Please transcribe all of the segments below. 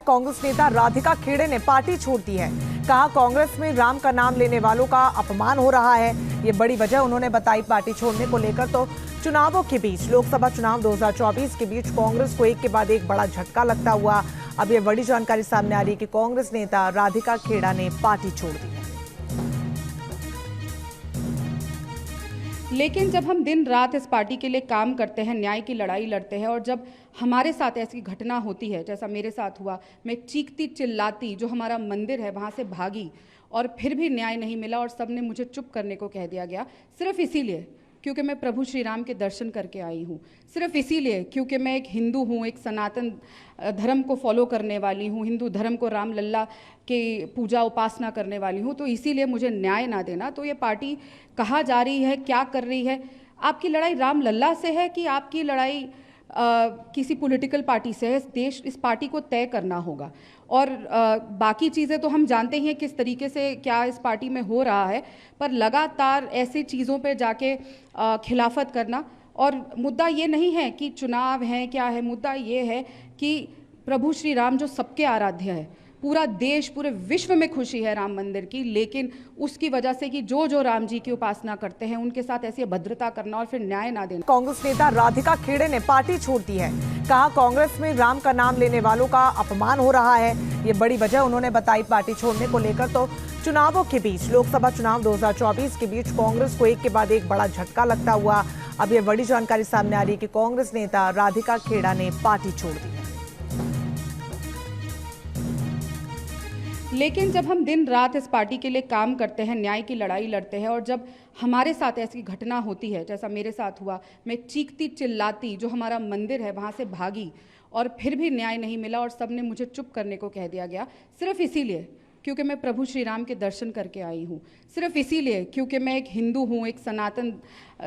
कांग्रेस नेता राधिका खेड़े ने पार्टी छोड़ दी है। कहा कांग्रेस में राम का नाम लेने वालों का अपमान हो रहा है। ये बड़ी वजह उन्होंने बताई पार्टी छोड़ने को लेकर। तो चुनावों के बीच, लोकसभा चुनाव 2024 के बीच कांग्रेस को एक के बाद एक बड़ा झटका लगता हुआ अब ये बड़ी जानकारी सामने आ रही है कि कांग्रेस नेता राधिका खेड़ा ने पार्टी छोड़ दी है। लेकिन जब हम दिन रात इस पार्टी के लिए काम करते हैं, न्याय की लड़ाई लड़ते हैं और जब हमारे साथ ऐसी घटना होती है जैसा मेरे साथ हुआ, मैं चीखती चिल्लाती जो हमारा मंदिर है वहाँ से भागी और फिर भी न्याय नहीं मिला और सबने मुझे चुप करने को कह दिया गया, सिर्फ इसीलिए क्योंकि मैं प्रभु श्री राम के दर्शन करके आई हूँ, सिर्फ इसीलिए क्योंकि मैं एक हिंदू हूँ, एक सनातन धर्म को फॉलो करने वाली हूँ, हिंदू धर्म को राम लल्ला के पूजा उपासना करने वाली हूँ, तो इसीलिए मुझे न्याय ना देना। तो ये पार्टी कहाँ जा रही है, क्या कर रही है? आपकी लड़ाई राम लल्ला से है कि आपकी लड़ाई किसी पॉलिटिकल पार्टी से है? देश इस पार्टी को तय करना होगा। और बाकी चीज़ें तो हम जानते ही हैं किस तरीके से क्या इस पार्टी में हो रहा है, पर लगातार ऐसी चीज़ों पे जाके खिलाफत करना। और मुद्दा ये नहीं है कि चुनाव है क्या है, मुद्दा ये है कि प्रभु श्री राम जो सबके आराध्य है, पूरा देश पूरे विश्व में खुशी है राम मंदिर की, लेकिन उसकी वजह से कि जो राम जी की उपासना करते हैं उनके साथ ऐसी अभद्रता करना और फिर न्याय ना देना। कांग्रेस नेता राधिका खेड़े ने पार्टी छोड़ दी है। कहा कांग्रेस में राम का नाम लेने वालों का अपमान हो रहा है। ये बड़ी वजह उन्होंने बताई पार्टी छोड़ने को लेकर। तो चुनावों के बीच, लोकसभा चुनाव 2024 के बीच कांग्रेस को एक के बाद एक बड़ा झटका लगता हुआ अब ये बड़ी जानकारी सामने आ रही है कि कांग्रेस नेता राधिका खेड़ा ने पार्टी छोड़ दी है। लेकिन जब हम दिन रात इस पार्टी के लिए काम करते हैं, न्याय की लड़ाई लड़ते हैं और जब हमारे साथ ऐसी घटना होती है जैसा मेरे साथ हुआ, मैं चीखती चिल्लाती जो हमारा मंदिर है वहाँ से भागी और फिर भी न्याय नहीं मिला और सबने मुझे चुप करने को कह दिया गया, सिर्फ इसीलिए क्योंकि मैं प्रभु श्री राम के दर्शन करके आई हूँ, सिर्फ इसीलिए क्योंकि मैं एक हिंदू हूँ, एक सनातन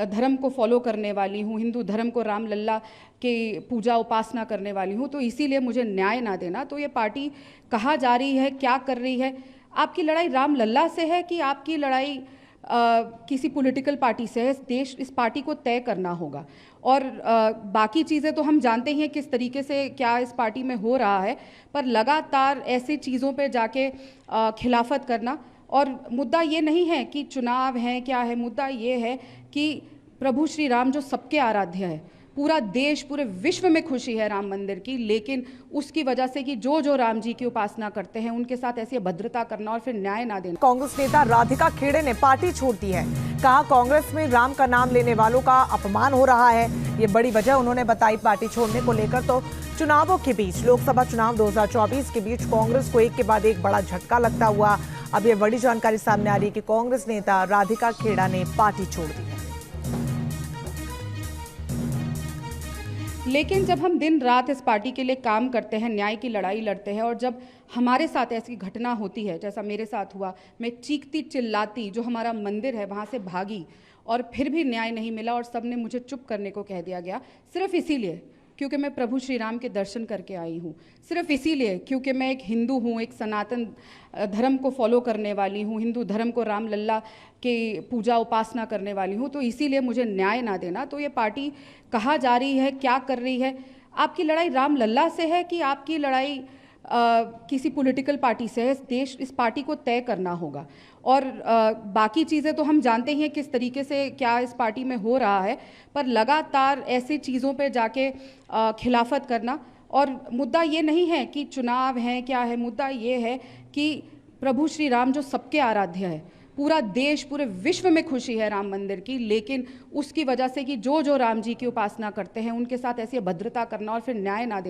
धर्म को फॉलो करने वाली हूँ, हिंदू धर्म को राम लल्ला के पूजा उपासना करने वाली हूँ, तो इसीलिए मुझे न्याय ना देना। तो ये पार्टी कहाँ जा रही है, क्या कर रही है? आपकी लड़ाई राम लल्ला से है कि आपकी लड़ाई किसी पॉलिटिकल पार्टी से है? देश इस पार्टी को तय करना होगा। और बाकी चीज़ें तो हम जानते ही हैं किस तरीके से क्या इस पार्टी में हो रहा है, पर लगातार ऐसी चीज़ों पे जाके खिलाफत करना। और मुद्दा ये नहीं है कि चुनाव है क्या है, मुद्दा ये है कि प्रभु श्री राम जो सबके आराध्य है, पूरा देश पूरे विश्व में खुशी है राम मंदिर की, लेकिन उसकी वजह से कि जो राम जी की उपासना करते हैं उनके साथ ऐसी अभद्रता करना और फिर न्याय ना देना। कांग्रेस नेता राधिका खेड़े ने पार्टी छोड़ दी है। कहा कांग्रेस में राम का नाम लेने वालों का अपमान हो रहा है। ये बड़ी वजह उन्होंने बताई पार्टी छोड़ने को लेकर। तो चुनावों के बीच, लोकसभा चुनाव 2024 के बीच कांग्रेस को एक के बाद एक बड़ा झटका लगता हुआ अब ये बड़ी जानकारी सामने आ रही है कि कांग्रेस नेता राधिका खेड़ा ने पार्टी छोड़ दी है। लेकिन जब हम दिन रात इस पार्टी के लिए काम करते हैं, न्याय की लड़ाई लड़ते हैं और जब हमारे साथ ऐसी घटना होती है जैसा मेरे साथ हुआ, मैं चीखती चिल्लाती जो हमारा मंदिर है वहाँ से भागी और फिर भी न्याय नहीं मिला और सबने मुझे चुप करने को कह दिया गया, सिर्फ इसीलिए क्योंकि मैं प्रभु श्री राम के दर्शन करके आई हूँ, सिर्फ इसीलिए क्योंकि मैं एक हिंदू हूँ, एक सनातन धर्म को फॉलो करने वाली हूँ, हिंदू धर्म को राम लल्ला के पूजा उपासना करने वाली हूँ, तो इसीलिए मुझे न्याय ना देना। तो ये पार्टी कहाँ जा रही है, क्या कर रही है? आपकी लड़ाई राम लल्ला से है कि आपकी लड़ाई किसी पॉलिटिकल पार्टी से है? देश इस पार्टी को तय करना होगा। और बाकी चीज़ें तो हम जानते ही हैं किस तरीके से क्या इस पार्टी में हो रहा है, पर लगातार ऐसी चीज़ों पे जाके खिलाफत करना। और मुद्दा ये नहीं है कि चुनाव है क्या है, मुद्दा ये है कि प्रभु श्री राम जो सबके आराध्य है, पूरा देश पूरे विश्व में खुशी है राम मंदिर की, लेकिन उसकी वजह से कि जो राम जी की उपासना करते हैं उनके साथ ऐसी अभद्रता करना और फिर न्याय ना देना।